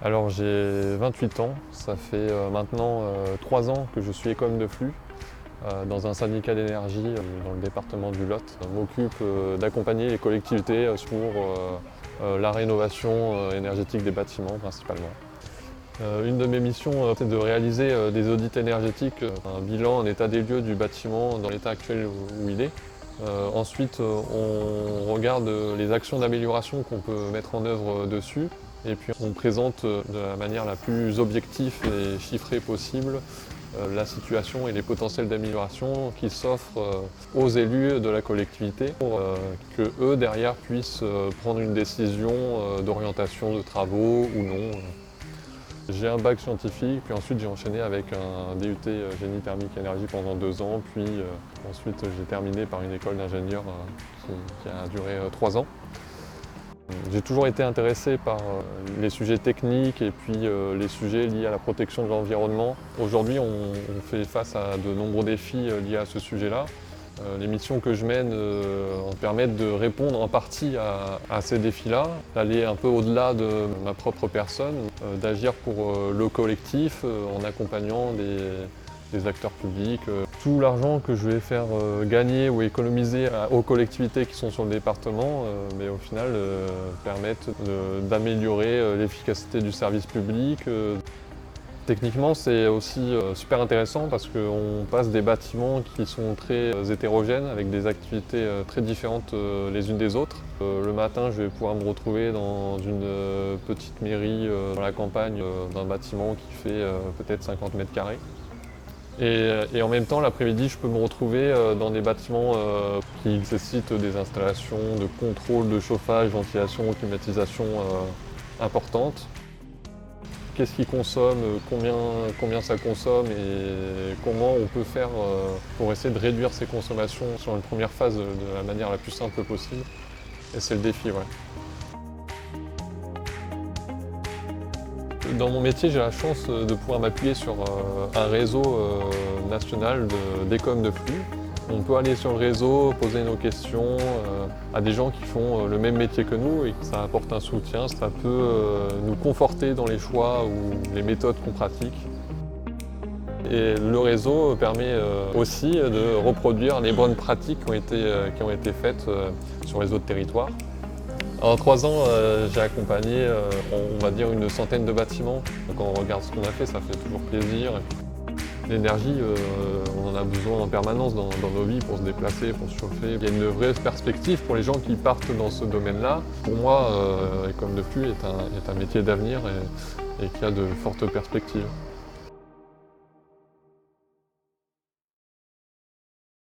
Alors j'ai 28 ans, ça fait maintenant 3 ans que je suis économe de flux dans un syndicat d'énergie dans le département du Lot. Je m'occupe d'accompagner les collectivités sur la rénovation énergétique des bâtiments principalement. Une de mes missions, c'est de réaliser des audits énergétiques, un bilan, un état des lieux du bâtiment dans l'état actuel où il est. Ensuite, on regarde les actions d'amélioration qu'on peut mettre en œuvre dessus. Et puis on présente de la manière la plus objective et chiffrée possible la situation et les potentiels d'amélioration qui s'offrent aux élus de la collectivité pour que eux derrière puissent prendre une décision d'orientation de travaux ou non. J'ai un bac scientifique, puis ensuite j'ai enchaîné avec un DUT génie thermique énergie pendant 2 ans, puis ensuite j'ai terminé par une école d'ingénieur qui a duré 3 ans. J'ai toujours été intéressé par les sujets techniques et puis les sujets liés à la protection de l'environnement. Aujourd'hui, on fait face à de nombreux défis liés à ce sujet-là. Les missions que je mène permettent de répondre en partie à ces défis-là, d'aller un peu au-delà de ma propre personne, d'agir pour le collectif en accompagnant des acteurs publics. Tout l'argent que je vais faire gagner ou économiser aux collectivités qui sont sur le département, mais au final permettent d'améliorer l'efficacité du service public. Techniquement, c'est aussi super intéressant parce qu'on passe des bâtiments qui sont très hétérogènes avec des activités très différentes les unes des autres. Le matin, je vais pouvoir me retrouver dans une petite mairie dans la campagne d'un bâtiment qui fait peut-être 50 mètres carrés. Et en même temps, l'après-midi, je peux me retrouver dans des bâtiments qui nécessitent des installations de contrôle de chauffage, ventilation, climatisation importantes. Qu'est-ce qui consomme, combien ça consomme et comment on peut faire pour essayer de réduire ces consommations sur une première phase de la manière la plus simple possible. Et c'est le défi, ouais. Dans mon métier, j'ai la chance de pouvoir m'appuyer sur un réseau national d'écoles de flux. On peut aller sur le réseau, poser nos questions à des gens qui font le même métier que nous et ça apporte un soutien, ça peut nous conforter dans les choix ou les méthodes qu'on pratique. Et le réseau permet aussi de reproduire les bonnes pratiques qui ont été faites sur les autres territoires. En 3 ans, j'ai accompagné, on va dire, une centaine de bâtiments. Quand on regarde ce qu'on a fait, ça fait toujours plaisir. L'énergie, on en a besoin en permanence dans nos vies pour se déplacer, pour se chauffer. Il y a une vraie perspective pour les gens qui partent dans ce domaine-là. Pour moi, école de flux est un métier d'avenir et qui a de fortes perspectives.